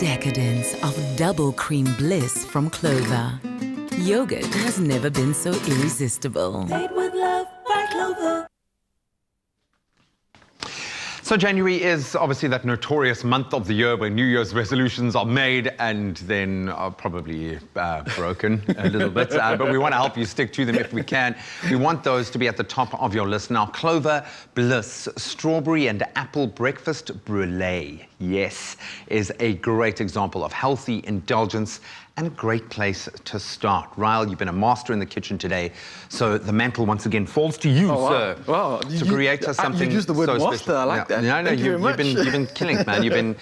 decadence of double cream bliss from Clover. Yogurt has never been so irresistible. Made with love by Clover. So January is obviously that notorious month of the year where New Year's resolutions are made and then are probably broken a little bit. But we want to help you stick to them if we can. We want those to be at the top of your list. Now, Clover, Bliss, strawberry and apple breakfast brulee, yes, is a great example of healthy indulgence and a great place to start. Ryle, you've been a master in the kitchen today, so the mantle once again falls to you, sir. Wow. To create us something you used the word so master. special. I like that. No, Thank you very much. you've been killing it, man. You've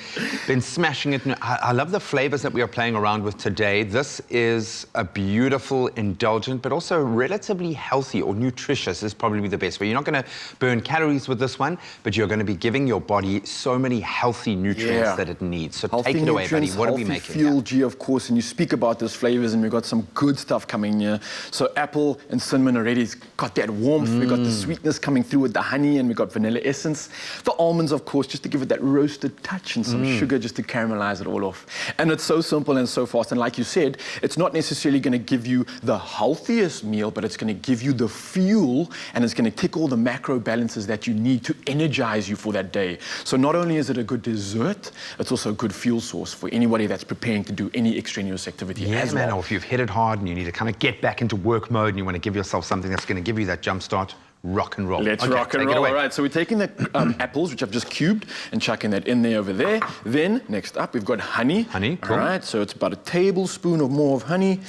been smashing it. I love the flavors that we are playing around with today. This is a beautiful, indulgent, but also relatively healthy or nutritious is probably the best way. You're not going to burn calories with this one, but you're going to be giving your body so many healthy nutrients that it needs. So healthy take it away, buddy. What are we making? Fuel, G, of course, and you speak about those flavors, and we've got some good stuff coming here. So apple and cinnamon already got that warmth. We've got the sweetness coming through with the honey, and we've got vanilla essence. The almonds, of course, just to give it that roasted touch, and some sugar just to caramelize it all off. And it's so simple and so fast. And like you said, it's not necessarily going to give you the healthiest meal, but it's going to give you the fuel, and it's going to tick all the macro balances that you need to energize you for that day. So not only is it a good dessert, it's also a good fuel source for anybody that's preparing to do any extraneous activity. Yes, man, or if you've hit it hard and you need to kind of get back into work mode and you want to give yourself something that's going to give you that jump start, rock and roll. Let's rock and roll. All right, so we're taking the apples, which I've just cubed, and chucking that in there over there. Then, next up, we've got honey. Honey, cool. All right, so it's about a tablespoon or more of honey.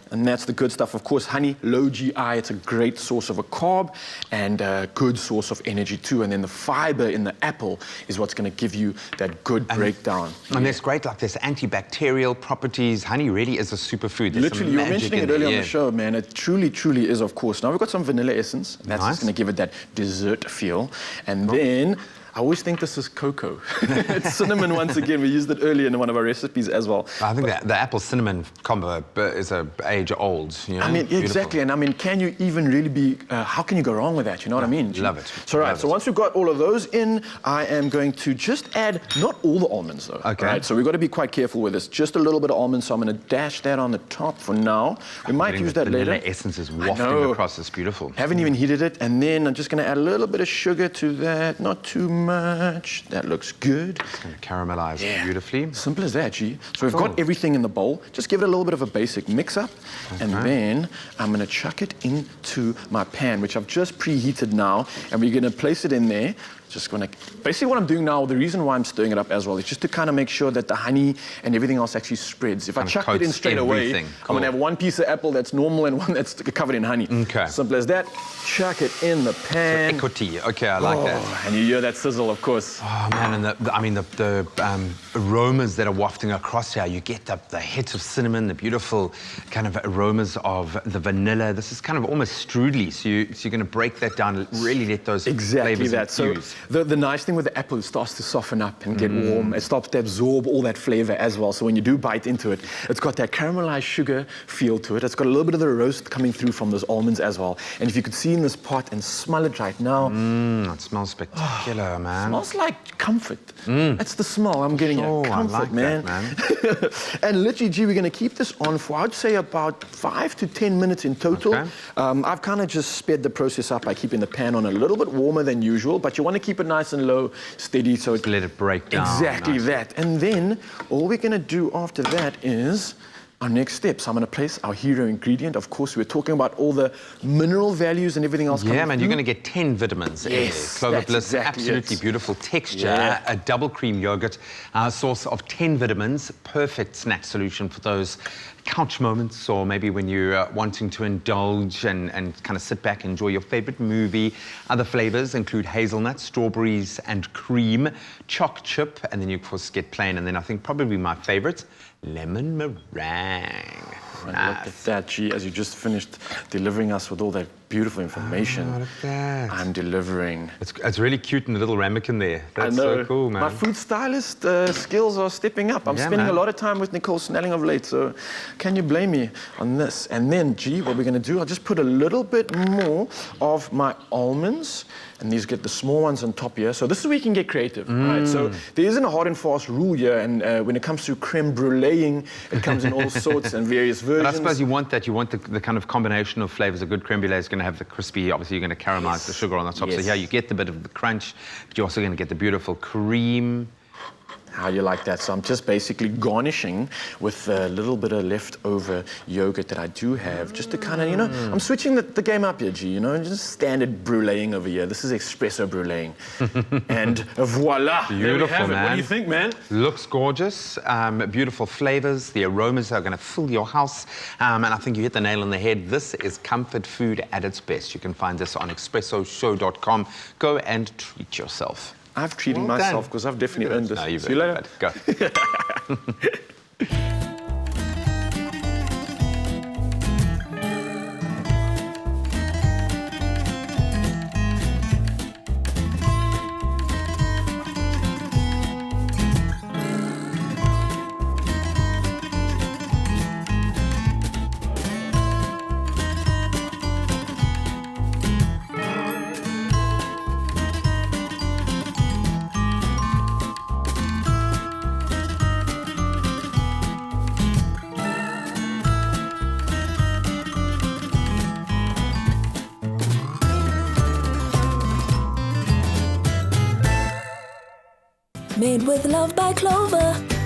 And that's the good stuff. Of course, honey, low GI. It's a great source of a carb and a good source of energy too. And then the fiber in the apple is what's going to give you that good breakdown. And there's great, like there's antibacterial properties. Honey really is a superfood. There's literally, you were mentioning it earlier on the show, man. It truly, truly is, of course. Now we've got some vanilla essence. That's just going to give it that dessert feel. And then I always think this is cocoa. It's cinnamon once again. We used it earlier in one of our recipes as well. I think the apple-cinnamon combo is age old. You know? I mean, exactly. And I mean, can you even really be, how can you go wrong with that? You know what I mean? Love it. So, right, so once we've got all of those in, I am going to just add, not all the almonds though. Okay. Right? So we've got to be quite careful with this. Just a little bit of almonds, so I'm going to dash that on the top for now. We might use that later. The essence is wafting across. It's beautiful. Haven't even heated it. And then I'm just going to add a little bit of sugar to that. Not too much. That looks good. It's going to caramelize beautifully. Simple as that, G. So we've got everything in the bowl. Just give it a little bit of a basic mix-up. And then I'm going to chuck it into my pan, which I've just preheated now. And we're going to place it in there. Just going to, basically what I'm doing now, the reason why I'm stirring it up as well is just to kind of make sure that the honey and everything else actually spreads. If I chuck it in straight away, I'm going to have one piece of apple that's normal and one that's covered in honey. Okay. Simple as that. Chuck it in the pan. So equity. Okay, I like that. And you hear that sizzle, of course. Oh man, and I mean the aromas that are wafting across here. You get the hit of cinnamon, the beautiful kind of aromas of the vanilla. This is kind of almost strudely. So you're going to break that down, really let those flavors infuse. The nice thing with the apple, it starts to soften up and get warm. It starts to absorb all that flavor as well. So when you do bite into it, it's got that caramelized sugar feel to it. It's got a little bit of the roast coming through from those almonds as well. And if you could see in this pot and smell it right now. It smells spectacular, man. It smells like comfort. That's the smell I'm getting at. Comfort, I like man. That, man. And literally, G, we're going to keep this on for, I'd say, about 5 to 10 minutes in total. Okay. I've kind of just sped the process up by keeping the pan on a little bit warmer than usual, but you want to keep it nice and low, steady, so let it break down. Exactly that. And then all we're going to do after that is our next step. So I'm going to place our hero ingredient. Of course, we're talking about all the mineral values and everything else. Yeah, man, you're going to get 10 vitamins in there. Clover Bliss, exactly absolutely beautiful texture. A double cream yogurt, a source of 10 vitamins. Perfect snack solution for those couch moments, or maybe when you're wanting to indulge and kind of sit back and enjoy your favorite movie. Other flavors include hazelnuts, strawberries and cream, choc chip, and then you of course get plain, and then I think probably my favorite, lemon meringue. Look at that, G, as you just finished delivering us with all that beautiful information. Look at that. I'm delivering. It's really cute and a little ramekin there. That's I know. so cool, man. My food stylist skills are stepping up. I'm spending a lot of time with Nicole Snelling of late, so can you blame me on this? And then, G, what we're going to do, I'll just put a little bit more of my almonds, and these get the small ones on top here. So this is where you can get creative, right? So there isn't a hard and fast rule here, and when it comes to creme bruleeing, it comes in all sorts and various versions. But I suppose you want that. You want the kind of combination of flavors. A good creme brulee is going to have the crispy, obviously you're going to caramelize the sugar on the top. So here you get the bit of the crunch, but you're also going to get the beautiful cream. How you like that? So I'm just basically garnishing with a little bit of leftover yogurt that I do have, just to kind of, I'm switching the game up here, G, just standard bruleeing over here. This is espresso bruleeing. And voila, Beautiful, there we have it. man. What do you think, man? Looks gorgeous, beautiful flavors. The aromas are going to fill your house. And I think you hit the nail on the head. This is comfort food at its best. You can find this on expressoshow.com. Go and treat yourself. I've treated myself because I've definitely earned this. No, you've See you earned later. it. Go. Made with love by Clover.